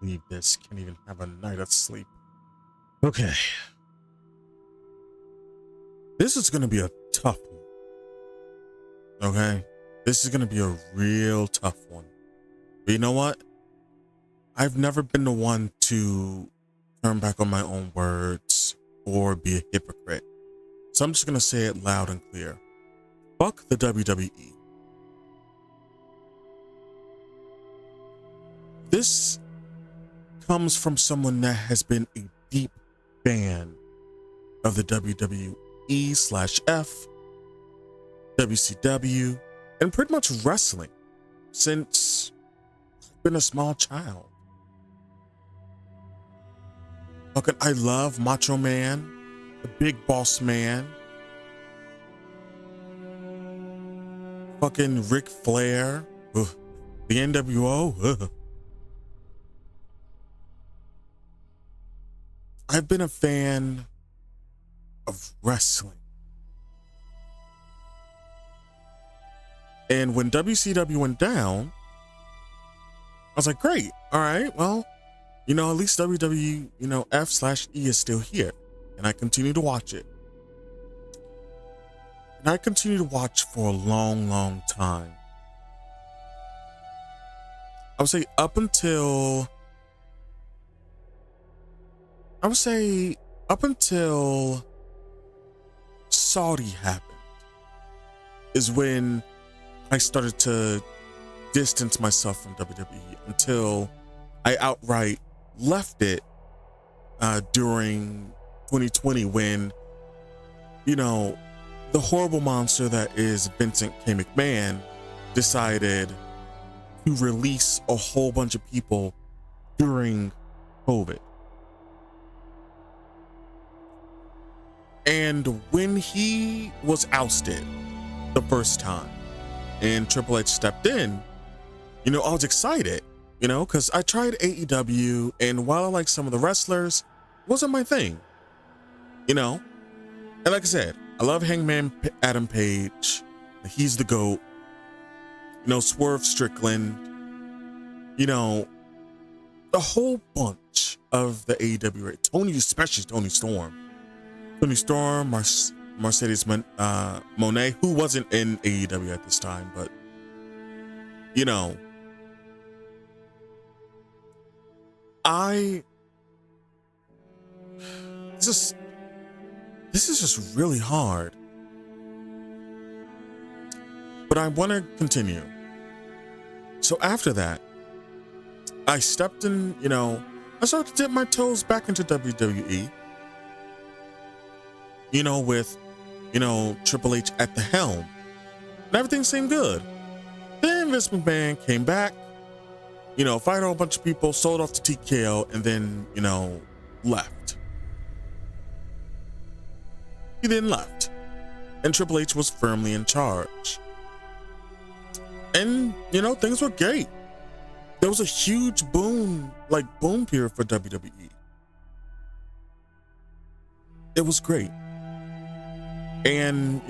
Leave this. Can't even have a night of sleep. Okay. This is going to be a tough one. Okay. This is going to be a real tough one. But you know what? I've never been the one to turn back on my own words or be a hypocrite. So I'm just going to say it loud and clear. Fuck the WWE. This comes from someone that has been a deep fan of the WWE/F, WCW, and pretty much wrestling since I've been a small child. Fucking, I love Macho Man, the Big Boss Man, fucking Ric Flair, the NWO. I've been a fan of wrestling. And when WCW went down, I was like, great. All right, well, at least WWE, F/E is still here. And I continue to watch it. And I continue to watch for a long, long time. I would say up until Saudi happened is when I started to distance myself from WWE until I outright left it during 2020 when, the horrible monster that is Vincent K. McMahon decided to release a whole bunch of people during COVID. And when he was ousted the first time and Triple H stepped in, I was excited, because I tried AEW, and while I like some of the wrestlers, it wasn't my thing, And like I said, I love Hangman Adam Page. He's the GOAT. Swerve Strickland. A whole bunch of the AEW, especially Tony Storm. Mercedes Moné, who wasn't in AEW at this time, but this is just really hard. But I want to continue. So after that, I stepped in, I started to dip my toes back into WWE. With, Triple H at the helm. And everything seemed good. Then Vince McMahon came back, fired a whole bunch of people, sold off to TKO, and then, left. He then left. And Triple H was firmly in charge. And, things were great. There was a huge boom period for WWE. It was great. And,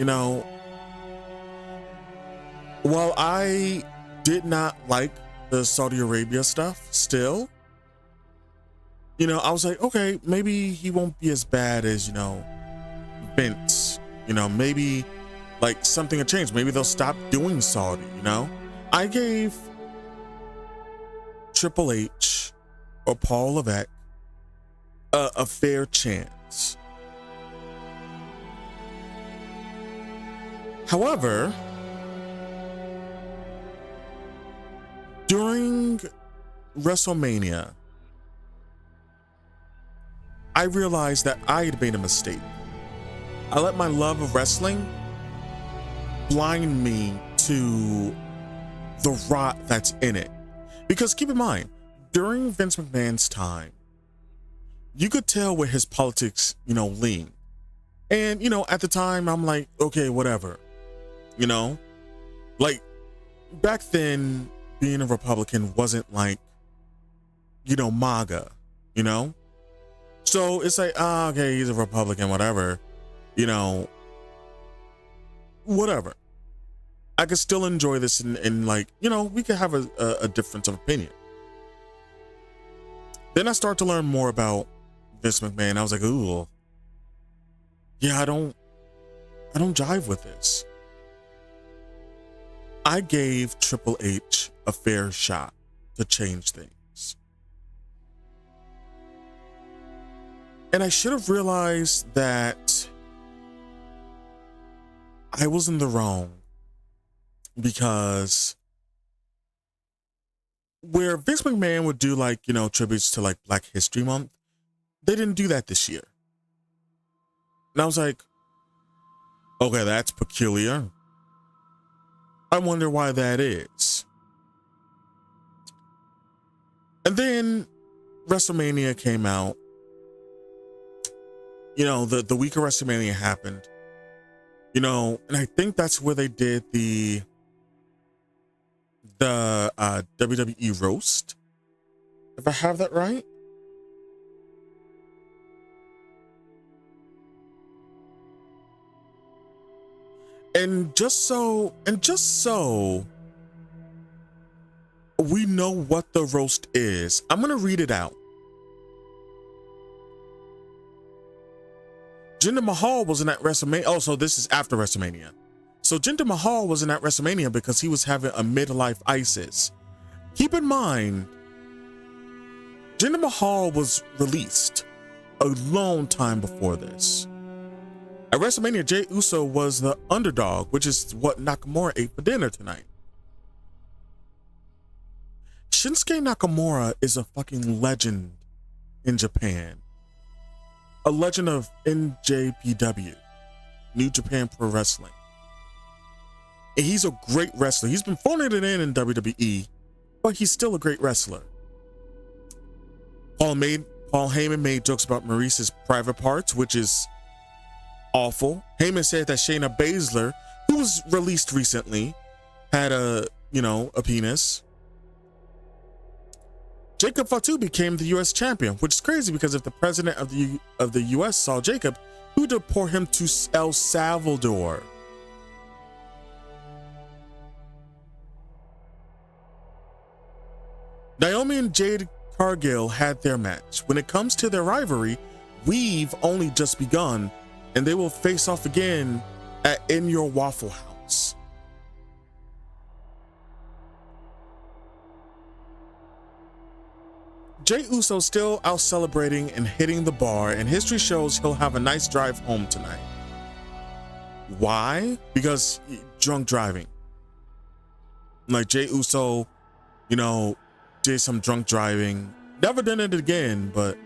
while I did not like the Saudi Arabia stuff still, I was like, okay, maybe he won't be as bad as, Vince. Maybe something will change. Maybe they'll stop doing Saudi, I gave Triple H or Paul Levesque a fair chance. However, during WrestleMania, I realized that I had made a mistake. I let my love of wrestling blind me to the rot that's in it. Because keep in mind, during Vince McMahon's time, you could tell where his politics, leaned. And, at the time, I'm like, okay, whatever. Back then, being a Republican wasn't like, MAGA, So it's like, okay, he's a Republican, whatever, whatever. I could still enjoy this and we could have a difference of opinion. Then I start to learn more about Vince McMahon. I was like, ooh, yeah, I don't jive with this. I gave Triple H a fair shot to change things. And I should have realized that I was in the wrong, because where Vince McMahon would do like, tributes to like Black History Month, they didn't do that this year. And I was like, okay, that's peculiar. I wonder why that is. And then WrestleMania came out. The week of WrestleMania happened. And I think that's where they did the WWE roast, if I have that right. And just so we know what the roast is, I'm gonna read it out. Jinder Mahal wasn't at WrestleMania. Oh, so this is after WrestleMania. So Jinder Mahal wasn't at WrestleMania because he was having a midlife crisis. Keep in mind, Jinder Mahal was released a long time before this. At WrestleMania, Jey Uso was the underdog, which is what Nakamura ate for dinner tonight. Shinsuke Nakamura is a fucking legend in Japan. A legend of NJPW, New Japan Pro Wrestling. And he's a great wrestler. He's been phoning it in WWE, but he's still a great wrestler. Paul Heyman made jokes about Maurice's private parts, which is awful. Heyman said that Shayna Baszler, who was released recently, had a penis. Jacob Fatu became the U.S. champion, which is crazy because if the president of the U.S. saw Jacob, he would deport him to El Salvador. Naomi and Jade Cargill had their match. When it comes to their rivalry, we've only just begun, and they will face off again in your Waffle House. Jey Uso still out celebrating and hitting the bar, and history shows he'll have a nice drive home tonight. Because drunk driving. Like Jey Uso, did some drunk driving. Never done it again, but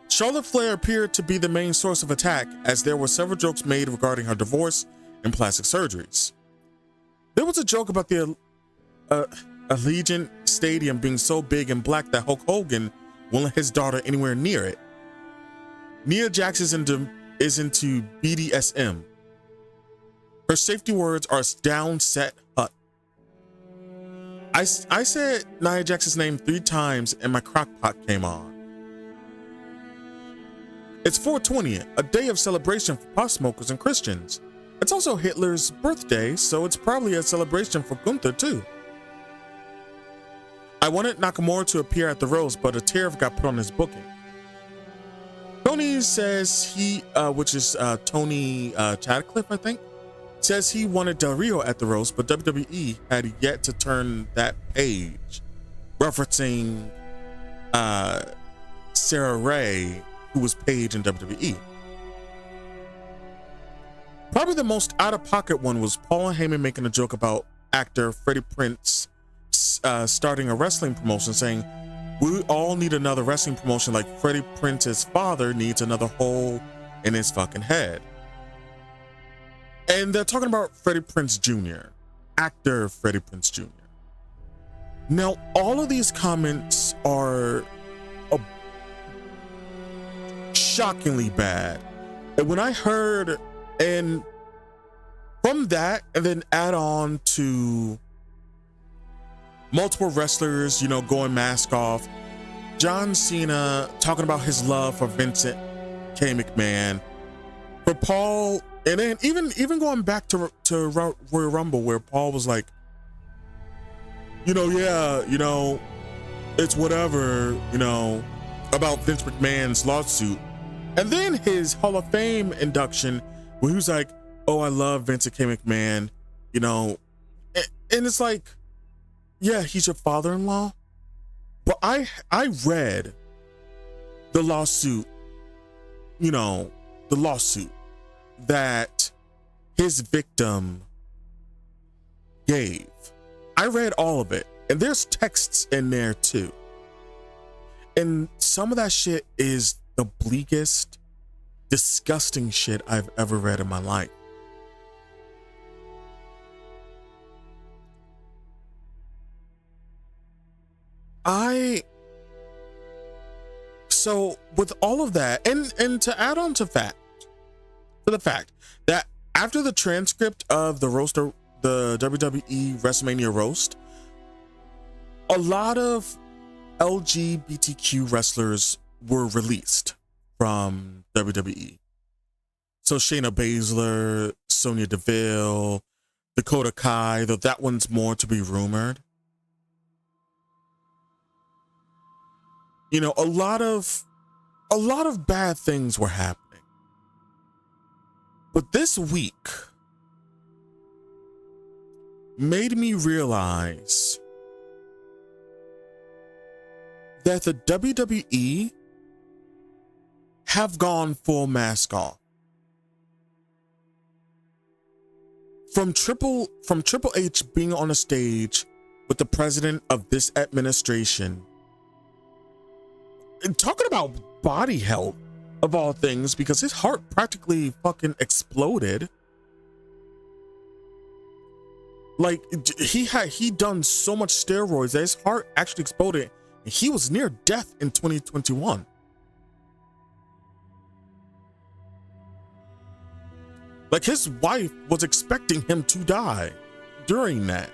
Charlotte Flair appeared to be the main source of attack, as there were several jokes made regarding her divorce and plastic surgeries. There was a joke about the Allegiant Stadium being so big and black that Hulk Hogan won't let his daughter anywhere near it. Nia Jax is into BDSM. Her safety words are down, set, hut. I said Nia Jax's name 3 times and my crock pot came on. It's 420, a day of celebration for pot smokers and Christians. It's also Hitler's birthday, so it's probably a celebration for Gunther too. I wanted Nakamura to appear at the roast, but a tariff got put on his booking. Tony says which is Tony Chadcliffe, I think, says he wanted Del Rio at the roast, but WWE had yet to turn that page, referencing Sarah Ray, who was Paige in WWE. Probably the most out-of-pocket one was Paul Heyman making a joke about actor Freddie Prinze starting a wrestling promotion, saying, "We all need another wrestling promotion like Freddie Prinze's father needs another hole in his fucking head." And they're talking about Freddie Prinze Jr., actor Freddie Prinze Jr. Now, all of these comments are shockingly bad. And when I heard, and from that, and then add on to multiple wrestlers, going mask off, John Cena talking about his love for Vincent K. McMahon, for Paul, and then even going back to Royal Rumble, where Paul was like, it's whatever, you know, about Vince McMahon's lawsuit. And then his Hall of Fame induction, where he was like, oh, I love Vince K. McMahon, you know, and it's like, yeah, he's your father-in-law. But I read the lawsuit, you know, the lawsuit that his victim gave. I read all of it, and there's texts in there too. And some of that shit is the bleakest, disgusting shit I've ever read in my life. So with all of that, and to add on to the fact that after the transcript of the WWE Wrestlemania roast, a lot of LGBTQ wrestlers were released from WWE. So Shayna Baszler, Sonya Deville, Dakota Kai, though that one's more to be rumored. You know, a lot of bad things were happening. But this week made me realize that the WWE have gone full mask off. From Triple H being on a stage with the president of this administration, and talking about body health of all things, because his heart practically fucking exploded. Like, he done so much steroids that his heart actually exploded, and he was near death in 2021. Like, his wife was expecting him to die during that.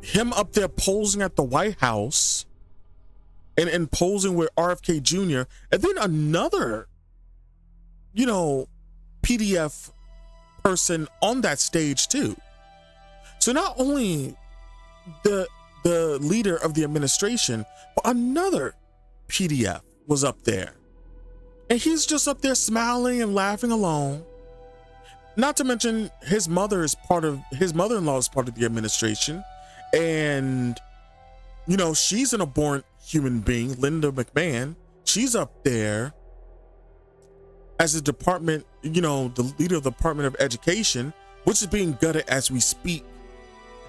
Him up there posing at the White House and posing with RFK Jr. And then another, you know, PDF person on that stage too. So not only the leader of the administration, but another PDF was up there. And he's just up there smiling and laughing alone. Not to mention his mother-in-law is part of the administration. And, you know, she's an abhorrent human being, Linda McMahon. She's up there as a department, you know, the leader of the Department of Education, which is being gutted as we speak.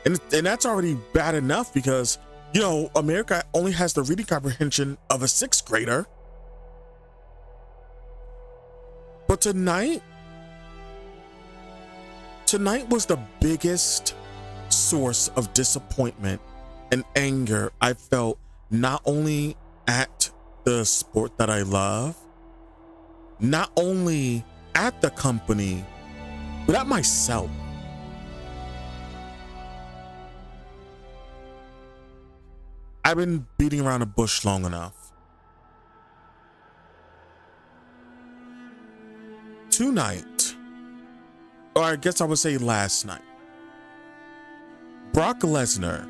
And that's already bad enough because, you know, America only has the reading comprehension of a sixth grader. But tonight was the biggest source of disappointment and anger I felt, not only at the sport that I love, not only at the company, but at myself. I've been beating around the bush long enough. Tonight, or I guess I would say last night, Brock Lesnar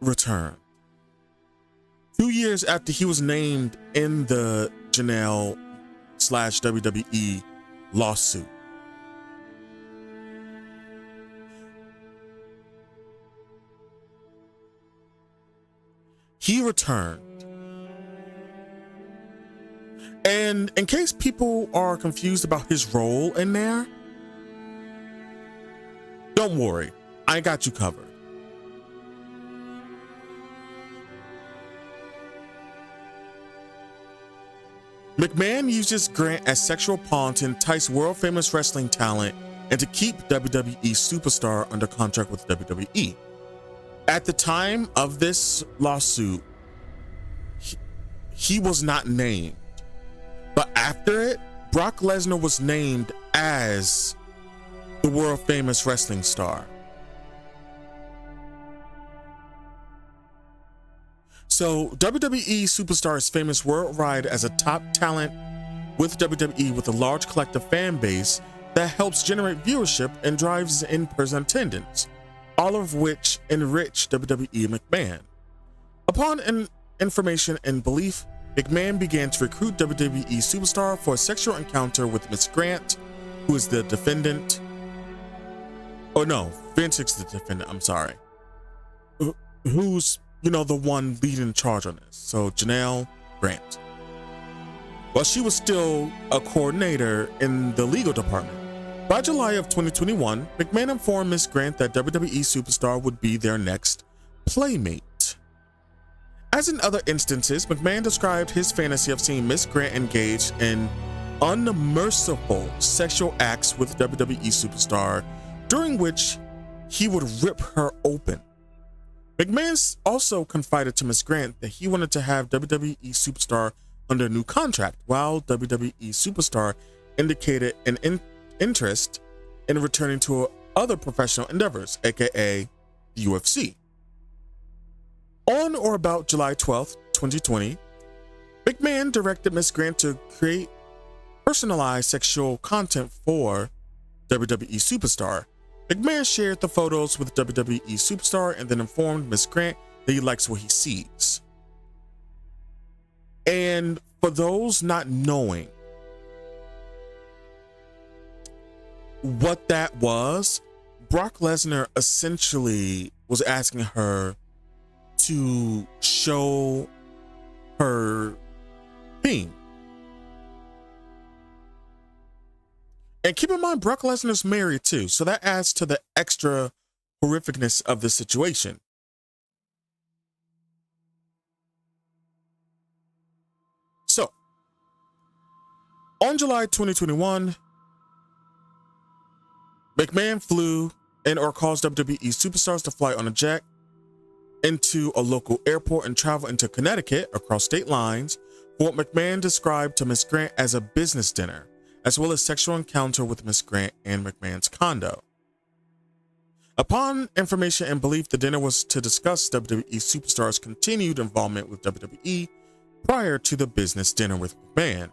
returned 2 years after he was named in the Janelle/WWE lawsuit. He returned. And in case people are confused about his role in there, don't worry, I got you covered. McMahon uses Grant as sexual pawn to entice world-famous wrestling talent and to keep WWE superstar under contract with WWE. At the time of this lawsuit, he was not named. But after it, Brock Lesnar was named as the world-famous wrestling star. So WWE superstar is famous worldwide as a top talent with WWE with a large collective fan base that helps generate viewership and drives in-person attendance, all of which enrich WWE McMahon. Upon information and belief, McMahon began to recruit WWE superstar for a sexual encounter with Miss Grant, who is the defendant. Oh no, Vince is the defendant, I'm sorry. Who's, the one leading charge on this. So Janelle Grant. Well, she was still a coordinator in the legal department. By July of 2021, McMahon informed Miss Grant that WWE superstar would be their next playmate. As in other instances, McMahon described his fantasy of seeing Miss Grant engaged in unmerciful sexual acts with WWE superstar, during which he would rip her open. McMahon also confided to Miss Grant that he wanted to have WWE superstar under a new contract, while WWE superstar indicated an interest in returning to other professional endeavors, aka the UFC. On or about July 12th, 2020, McMahon directed Miss Grant to create personalized sexual content for WWE superstar. McMahon shared the photos with WWE superstar and then informed Miss Grant that he likes what he sees. And for those not knowing what that was, Brock Lesnar essentially was asking her to show her theme. And keep in mind, Brock Lesnar's married too, so that adds to the extra horrificness of the situation. So, on July 2021, McMahon flew or caused WWE superstars to fly on a jet into a local airport and travel into Connecticut across state lines for what McMahon described to Miss Grant as a business dinner, as well as sexual encounter with Miss Grant and McMahon's condo. Upon information and belief, the dinner was to discuss WWE superstars' continued involvement with WWE prior to the business dinner with McMahon.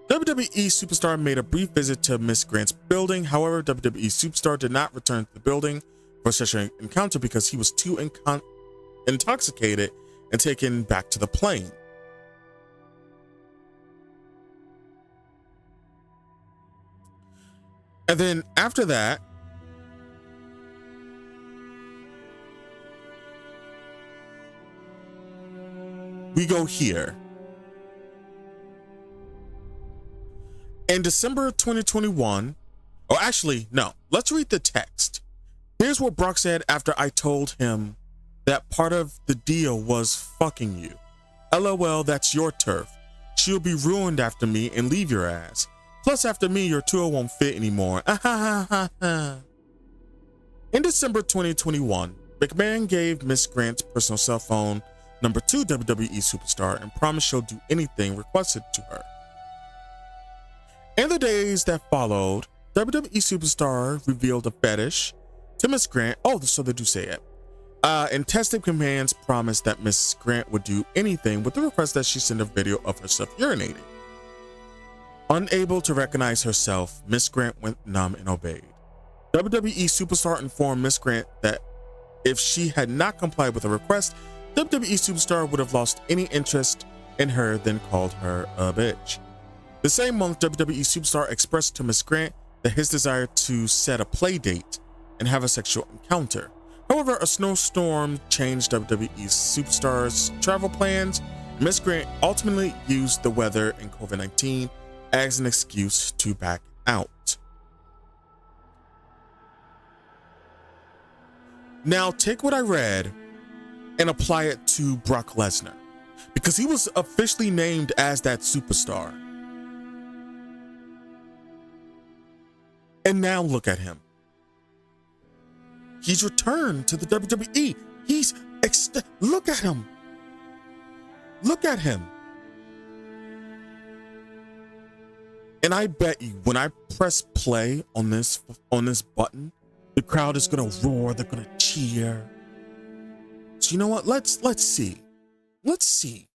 WWE superstar made a brief visit to Miss Grant's building. However, WWE superstar did not return to the building for sexual encounter because he was too intoxicated and taken back to the plane. And then after that, we go here. In December 2021, or actually, no, let's read the text. Here's what Brock said after I told him that part of the deal was fucking you. LOL, that's your turf. She'll be ruined after me and leave your ass. Plus, after me, your tour won't fit anymore. In December 2021, McMahon gave Miss Grant's personal cell phone number to WWE superstar and promised she'll do anything requested to her. In the days that followed, WWE superstar revealed a fetish to Miss Grant. Oh, so they do say it. And tested McMahon's promise that Miss Grant would do anything with the request that she send a video of herself urinating. Unable to recognize herself, Miss Grant went numb and obeyed. WWE superstar informed Miss Grant that if she had not complied with the request, WWE superstar would have lost any interest in her, then called her a bitch. The same month, WWE superstar expressed to Miss Grant that his desire to set a play date and have a sexual encounter. However, a snowstorm changed WWE superstar's travel plans. Miss Grant ultimately used the weather and COVID-19 as an excuse to back out. Now, take what I read and apply it to Brock Lesnar, because he was officially named as that superstar. And now look at him. He's returned to the WWE. Look at him. Look at him. And I bet you when I press play on this button, the crowd is gonna roar, they're gonna cheer. So you know what? Let's see. Let's see.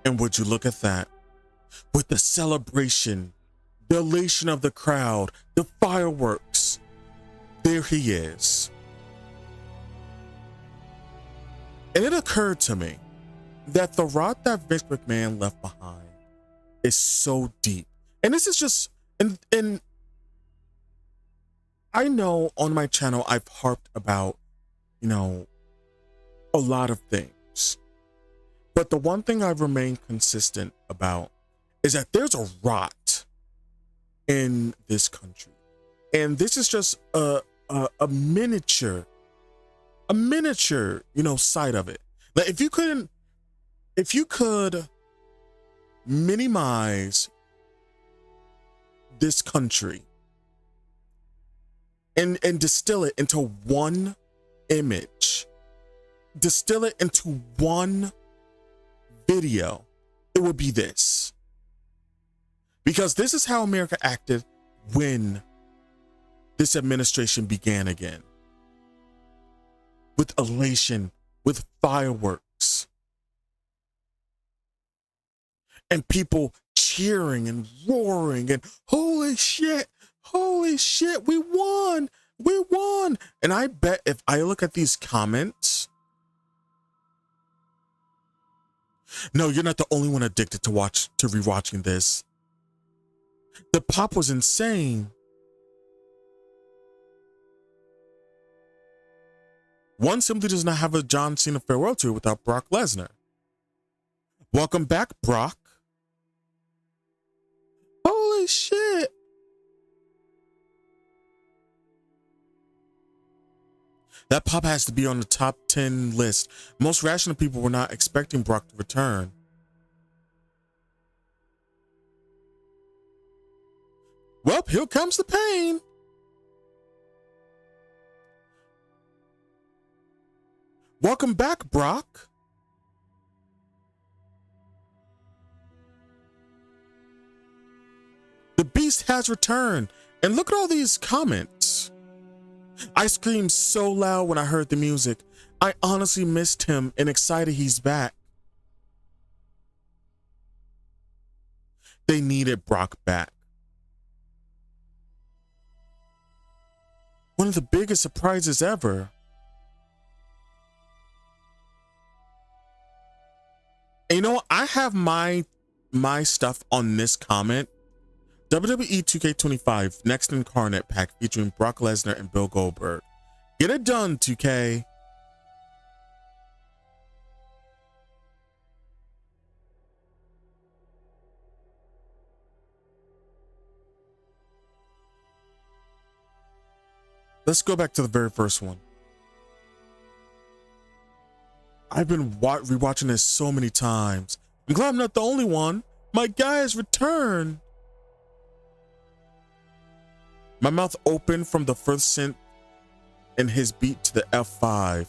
And would you look at that? With the celebration, the elation of the crowd, the fireworks, there he is. And it occurred to me that the rot that Vince McMahon left behind is so deep. And this is just, and I know on my channel I've harped about, you know, a lot of things. But the one thing I've remained consistent about is that there's a rot in this country. And this is just a miniature, you know, side of it. Like if you could minimize this country and distill it into one image, distill it into one video, it would be this. Because this is how America acted when this administration began again. With elation, with fireworks, and people cheering and roaring and holy shit, we won. And I bet if I look at these comments, no, you're not the only one addicted to rewatching this. The pop was insane. One simply does not have a John Cena farewell tour without Brock Lesnar. Welcome back, Brock. Holy shit. That pop has to be on the top 10 list. Most rational people were not expecting Brock to return. Well, here comes the pain. Welcome back, Brock. The beast has returned. And look at all these comments. I screamed so loud when I heard the music. I honestly missed him and excited he's back. They needed Brock back. One of the biggest surprises ever. And you know, I have my stuff on this comment. WWE 2K25 Next Incarnate pack featuring Brock Lesnar and Bill Goldberg. Get it done, 2K. Let's go back to the very first one. I've been rewatching this so many times. I'm glad I'm not the only one. My guy has returned. My mouth opened from the first synth and his beat to the F5.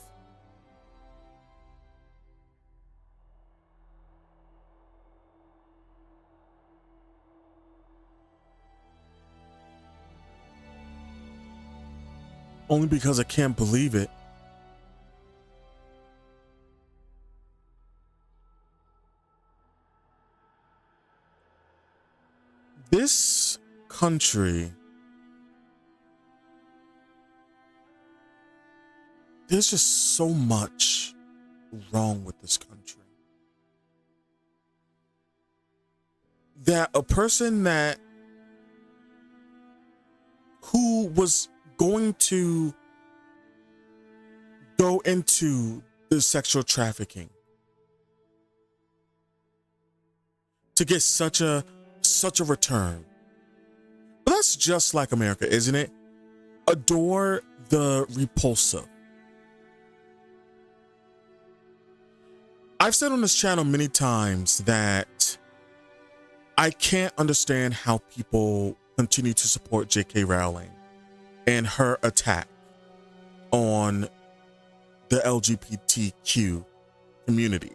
Only because I can't believe it. This country, there's just so much wrong with this country that a person who was going to go into the sexual trafficking to get such a return. But that's just like America, isn't it? Adore the repulsive. I've said on this channel many times that I can't understand how people continue to support J.K. Rowling and her attack on the LGBTQ community.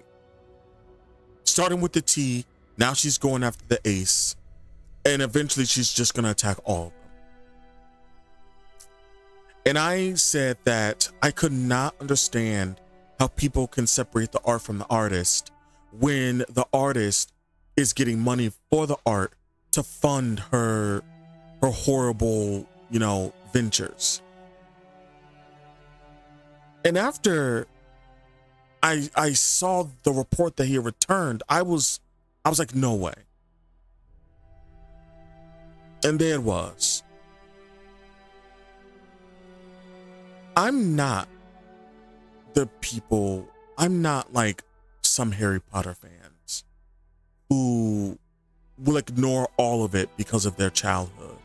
Starting with the T, now she's going after the ace, and eventually she's just going to attack all of them. And I said that I could not understand how people can separate the art from the artist when the artist is getting money for the art to fund her horrible, ventures. And after I saw the report that he returned, I was like, no way. And there it was. I'm not like some Harry Potter fans who will ignore all of it because of their childhood.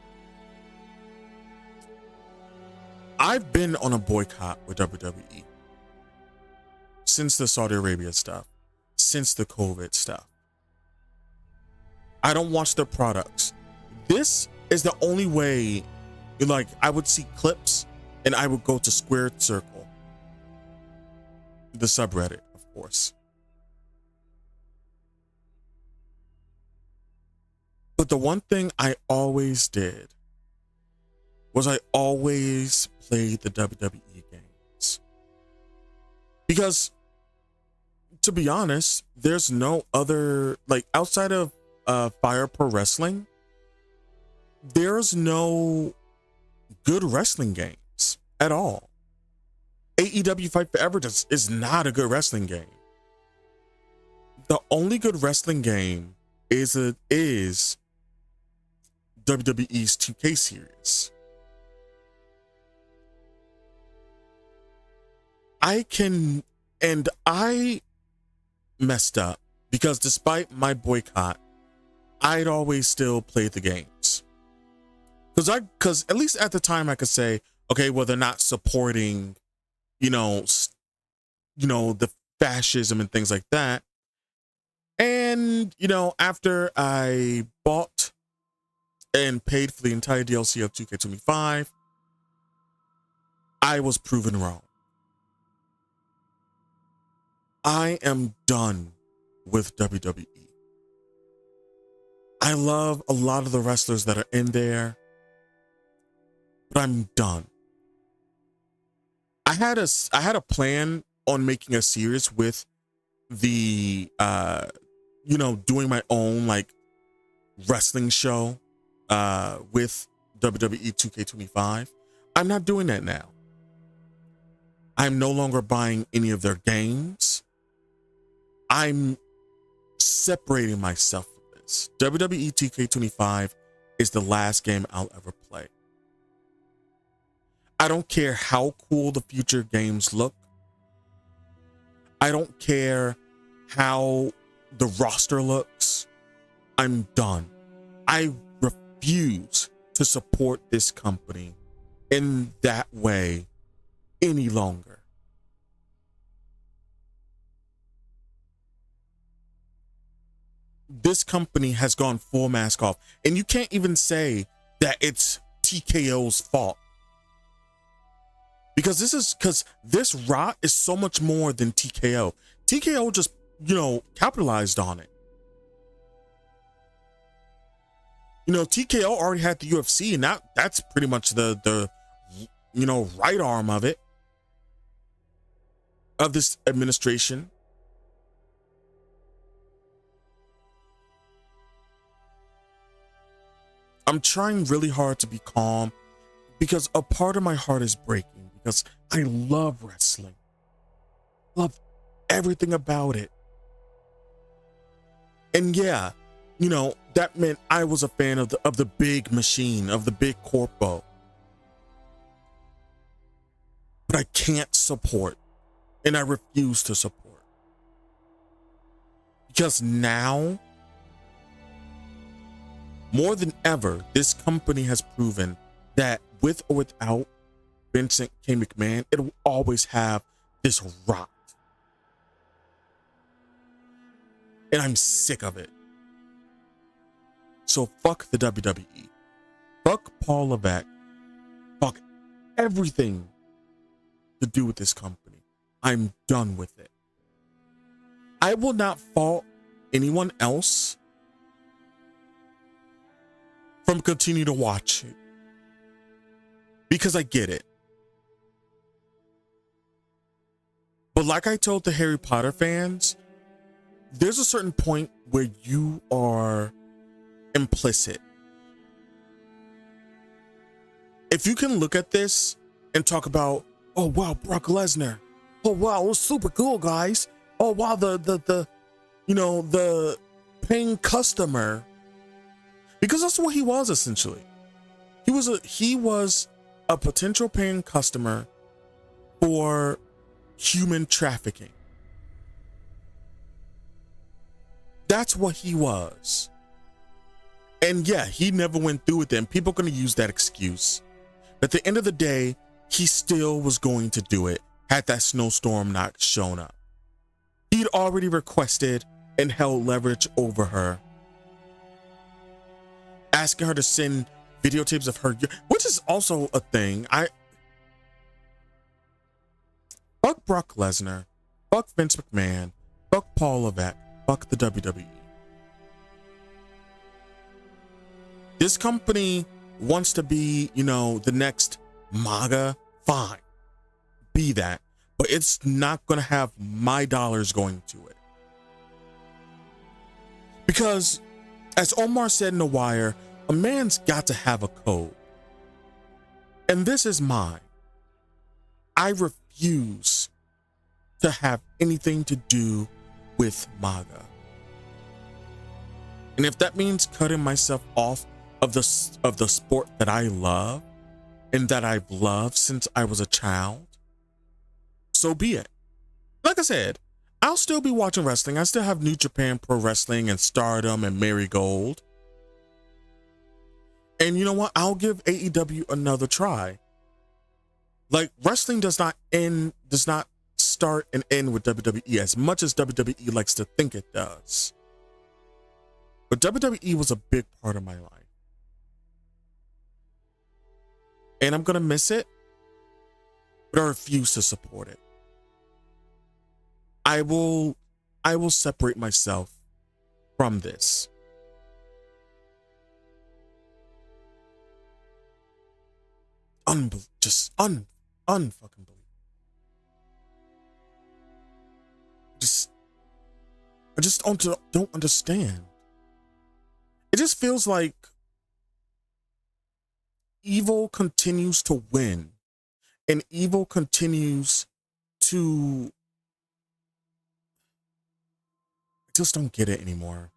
I've been on a boycott with WWE since the Saudi Arabia stuff, since the COVID stuff. I don't watch their products. This is the only way, like, I would see clips and I would go to Squared Circle, the subreddit, of course. But the one thing I always did was I always played the WWE games. Because, to be honest, there's no other, like, outside of Fire Pro Wrestling, there's no good wrestling games at all. AEW Fight Forever is not a good wrestling game. The only good wrestling game is WWE's 2K series. I messed up because despite my boycott, I'd always still play the games. Because at least at the time I could say, okay, well, they're not supporting, the fascism and things like that. And, after I bought and paid for the entire DLC of 2K25, I was proven wrong. I am done with WWE. I love a lot of the wrestlers that are in there, but I'm done. I had a plan on making a series with the doing my own like wrestling show with WWE 2K25. I'm not doing that now. I'm no longer buying any of their games. I'm separating myself from this. WWE 2K25 is the last game I'll ever play. I don't care how cool the future games look. I don't care how the roster looks. I'm done. I refuse to support this company in that way any longer. This company has gone full mask off, and you can't even say that it's TKO's fault. Because this rot is so much more than TKO. TKO just, capitalized on it. TKO already had the UFC, and that's pretty much the right arm of it, of this administration. I'm trying really hard to be calm because a part of my heart is breaking because I love wrestling. Love everything about it. And yeah, that meant I was a fan of the big machine, of the big corpo. But I can't support, and I refuse to support. Because now, more than ever, this company has proven that with or without Vincent K. McMahon, it will always have this rot. And I'm sick of it. So fuck the WWE. Fuck Paul Levesque. Fuck everything to do with this company. I'm done with it. I will not fault anyone else from continuing to watch it, because I get it. But like I told the Harry Potter fans, there's a certain point where you are implicit. If you can look at this and talk about, oh wow, Brock Lesnar, oh wow, it was super cool, guys. Oh wow, the paying customer, because that's what he was essentially. He was a potential paying customer for human trafficking. That's what he was. And yeah, he never went through with them. People are going to use that excuse. But at the end of the day, he still was going to do it had that snowstorm not shown up. He'd already requested and held leverage over her, asking her to send videotapes of her, which is also a thing. Fuck Brock Lesnar, fuck Vince McMahon, fuck Paul Levesque, fuck the WWE. This company wants to be, the next MAGA, fine, be that, but it's not going to have my dollars going to it. Because, as Omar said in The Wire, a man's got to have a code. And this is mine. I refuse to have anything to do with MAGA. And if that means cutting myself off of the sport that I love and that I've loved since I was a child, so be it. Like I said, I'll still be watching wrestling. I still have New Japan Pro Wrestling and Stardom and Marigold. And you know what? I'll give AEW another try. Like, wrestling does not start and end with WWE as much as WWE likes to think it does. But WWE was a big part of my life. And I'm going to miss it, but I refuse to support it. I will separate myself from this. Unfucking believable. I just don't understand. It just feels like evil continues to win, and evil continues to. I just don't get it anymore.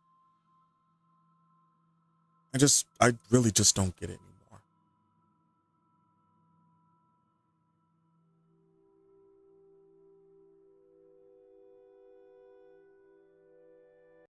I really just don't get it anymore.